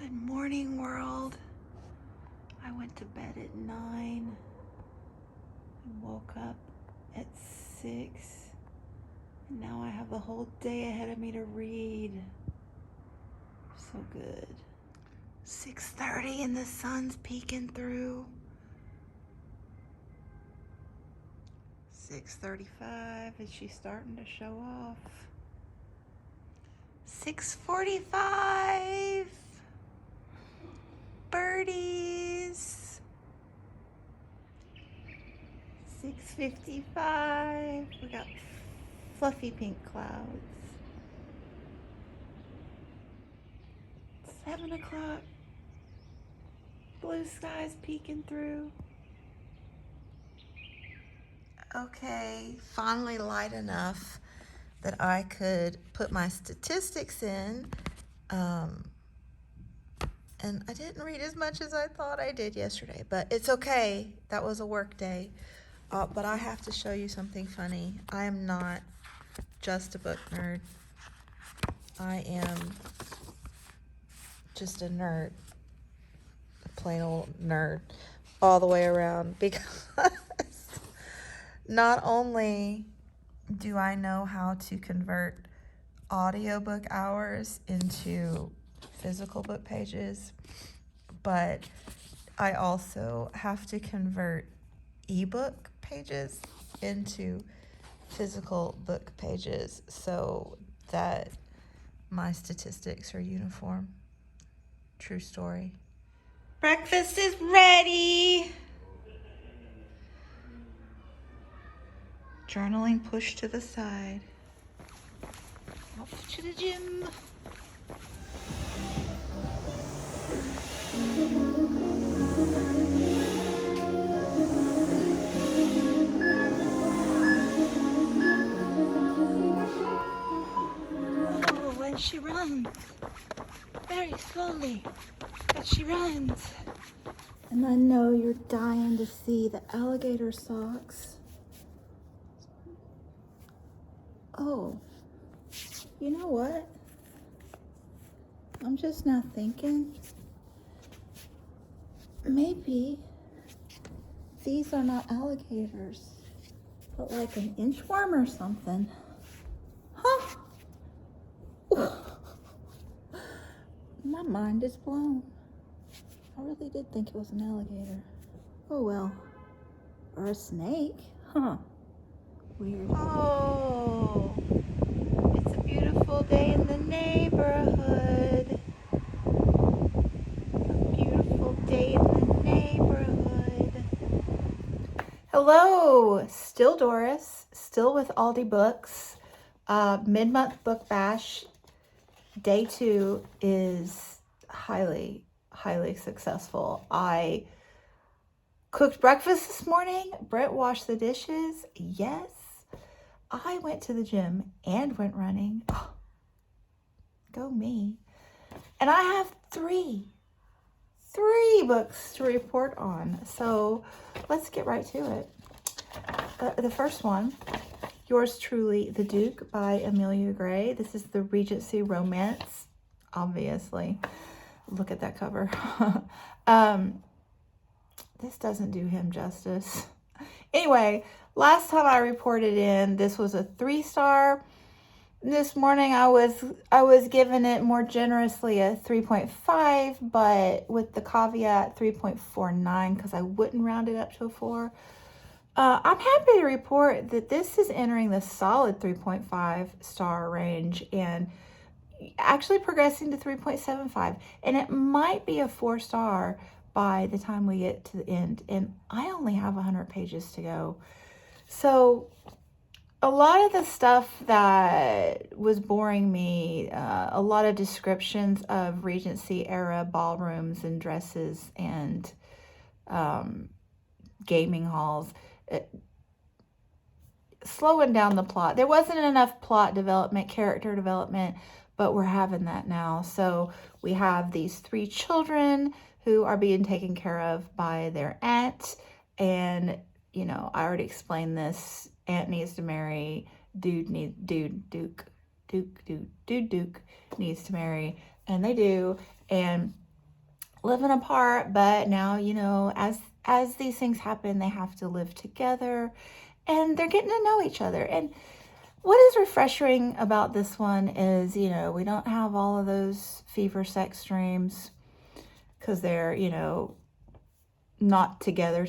Good morning, world. I went to bed at 9 and woke up at 6. And now I have the whole day ahead of me to read. So good. 6:30 and the sun's peeking through. 6:35 and she's starting to show off. 6:45. Birdies. 6:55. We got fluffy pink clouds. 7 o'clock. Blue skies peeking through. Okay, finally light enough that I could put my statistics in. And I didn't read as much as I thought I did yesterday, but it's okay. That was a work day. But I have to show you something funny. I am not just a book nerd. I am just a nerd. A plain old nerd all the way around, because not only do I know how to convert audiobook hours into physical book pages, but I also have to convert ebook pages into physical book pages so that my statistics are uniform. True story. Breakfast is ready. Journaling pushed to the side. Off to the gym. Oh, and she runs very slowly, but she runs. And I know you're dying to see the alligator socks. Oh, you know what? I'm just now thinking, maybe these are not alligators, but like an inchworm or something. Huh? My mind is blown. I really did think it was an alligator. Oh well. Or a snake. Huh. Weird. Oh, it's a beautiful day in the neighborhood. A beautiful day in the neighborhood. Hello, still Doris, still with Aldi Books. Mid-month book bash. Day 2 is highly successful. I cooked breakfast this morning. Brett washed the dishes. Yes. I went to the gym and went running. Oh, go me. And I have three books to report on. So let's get right to it. The first one, yours truly, The Duke by Amelia Gray. This is the Regency romance, obviously. Look at that cover. This doesn't do him justice. Anyway, last time I reported in, this was a 3-star. This morning I was giving it more generously a 3.5, but with the caveat 3.49 because I wouldn't round it up to a 4. I'm happy to report that this is entering the solid 3.5 star range and actually progressing to 3.75, and it might be a 4-star by the time we get to the end, and I only have 100 pages to go. So a lot of the stuff that was boring me, a lot of descriptions of Regency era ballrooms and dresses and gaming halls, slowing down the plot. There wasn't enough plot development, character development, but we're having that now. So we have these 3 children who are being taken care of by their aunt. And, you know, I already explained this. Aunt needs to marry, Duke needs to marry. And they do. And living apart, but now, you know, as these things happen, they have to live together, and they're getting to know each other. And what is refreshing about this one is, you know, we don't have all of those fever sex dreams because they're, you know, not together,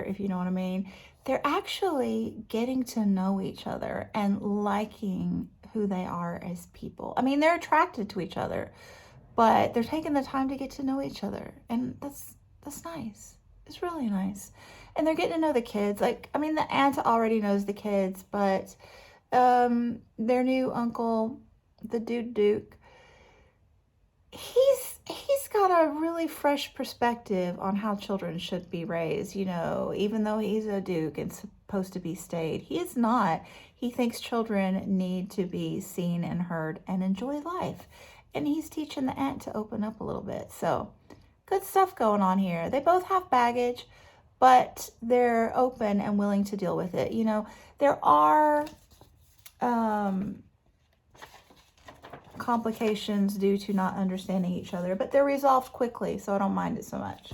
if you know what I mean. They're actually getting to know each other and liking who they are as people. I mean, they're attracted to each other, but they're taking the time to get to know each other. And that's nice. It's really nice. And they're getting to know the kids. Like, I mean, the aunt already knows the kids, but their new uncle, the Duke, he's got a really fresh perspective on how children should be raised. You know, even though he's a duke and supposed to be staid, he is not. He thinks children need to be seen and heard and enjoy life, and he's teaching the aunt to open up a little bit. So good stuff going on here. They both have baggage, but they're open and willing to deal with it. You know, there are complications due to not understanding each other, but they're resolved quickly, so I don't mind it so much.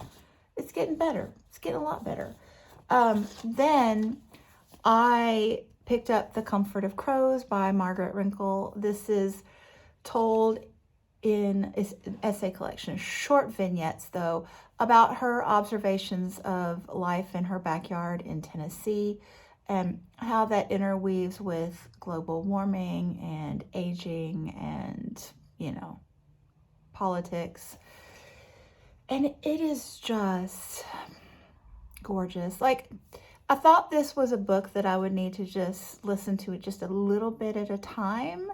It's getting better. It's getting a lot better. Then I picked up The Comfort of Crows by Margaret Rinkle. This is told in an essay collection, short vignettes though, about her observations of life in her backyard in Tennessee, and how that interweaves with global warming and aging and, you know, politics. And it is just gorgeous. Like, I thought this was a book that I would need to just listen to it just a little bit at a time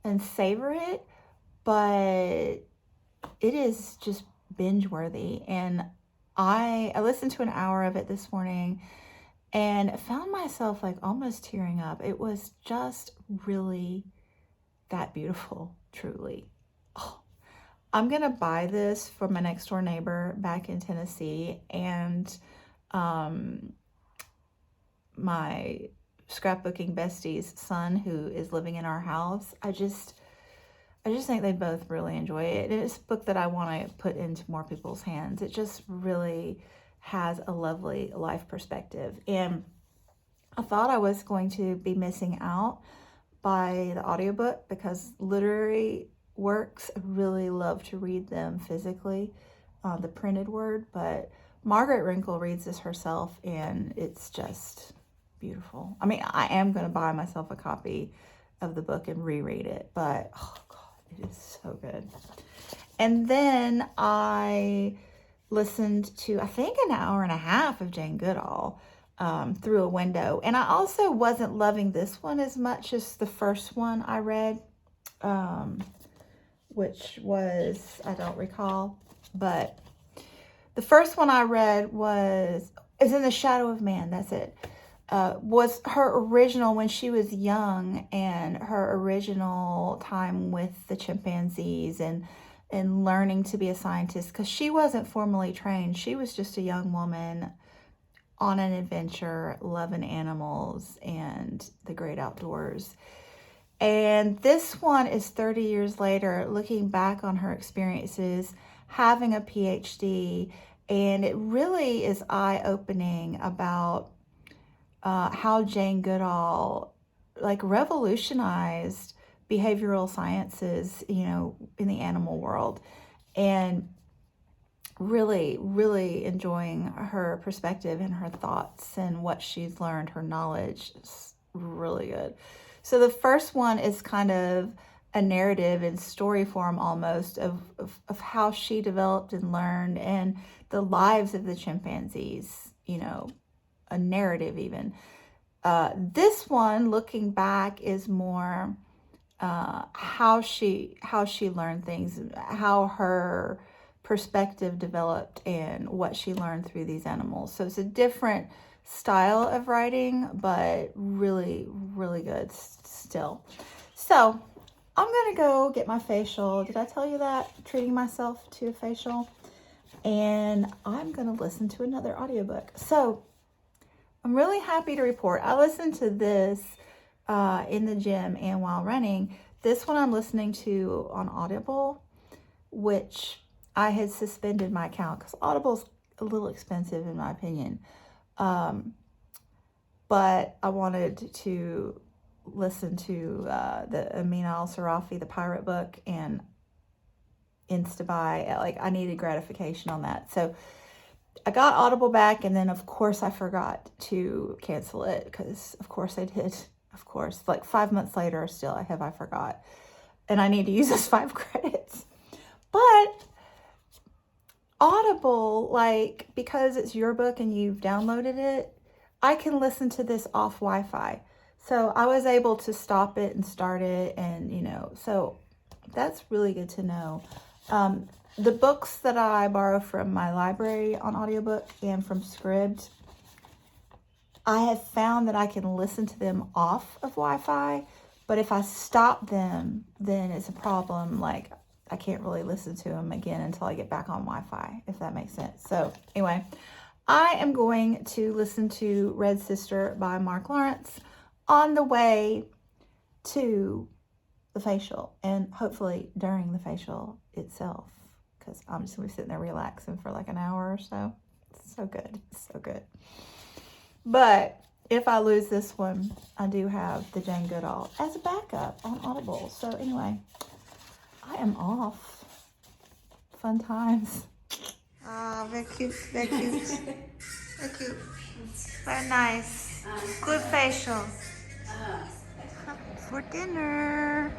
and savor it, but it is just binge worthy. And I listened to an hour of it this morning and found myself like almost tearing up. It was just really that beautiful, truly. Oh, I'm gonna buy this for my next door neighbor back in Tennessee, and my scrapbooking bestie's son who is living in our house. I just think they both really enjoy it. It's a book that I want to put into more people's hands. It just really has a lovely life perspective. And I thought I was going to be missing out by the audiobook because literary works, I really love to read them physically, the printed word, but Margaret Rinkle reads this herself and it's just beautiful. I mean, I am going to buy myself a copy of the book and reread it, but oh God, it is so good. And then I listened to, I think, an hour and a half of Jane Goodall through a window. And I also wasn't loving this one as much as the first one I read, which was, I don't recall, but the first one I read is In the Shadow of Man, that's it. Was her original when she was young, and her original time with the chimpanzees and learning to be a scientist, because she wasn't formally trained. She was just a young woman on an adventure, loving animals and the great outdoors. And this one is 30 years later, looking back on her experiences, having a PhD, and it really is eye-opening about how Jane Goodall like revolutionized behavioral sciences, you know, in the animal world, and really, really enjoying her perspective and her thoughts and what she's learned, her knowledge is really good. So the first one is kind of a narrative in story form almost of how she developed and learned and the lives of the chimpanzees, you know, a narrative even. This one, looking back, is more how she learned things, how her perspective developed, and what she learned through these animals. So it's a different style of writing, but really, really good still. So I'm gonna go get my facial. Did I tell you that? Treating myself to a facial. And I'm gonna listen to another audiobook. So I'm really happy to report I listened to this in the gym and while running. This one I'm listening to on Audible, which I had suspended my account because Audible's a little expensive in my opinion. But I wanted to listen to the Amin Al-Sarafi, the pirate book, and Instabuy. Like, I needed gratification on that. So I got Audible back, and then of course I forgot to cancel it because of course I did. Of course, like 5 months later, still I forgot. And I need to use those 5 credits. But Audible, like, because it's your book and you've downloaded it, I can listen to this off Wi-Fi. So I was able to stop it and start it, and, you know, so that's really good to know. The books that I borrow from my library on audiobook and from Scribd, I have found that I can listen to them off of Wi-Fi, but if I stop them, then it's a problem. Like, I can't really listen to them again until I get back on Wi-Fi, if that makes sense. So anyway, I am going to listen to Red Sister by Mark Lawrence on the way to the facial, and hopefully during the facial itself, because I'm just going to be sitting there relaxing for like an hour or so. It's so good. It's so good. But if I lose this one, I do have the Jane Goodall as a backup on Audible. So anyway, I am off. Fun times. Ah, very cute, very cute. Very cute. Very nice. Good facial. For dinner.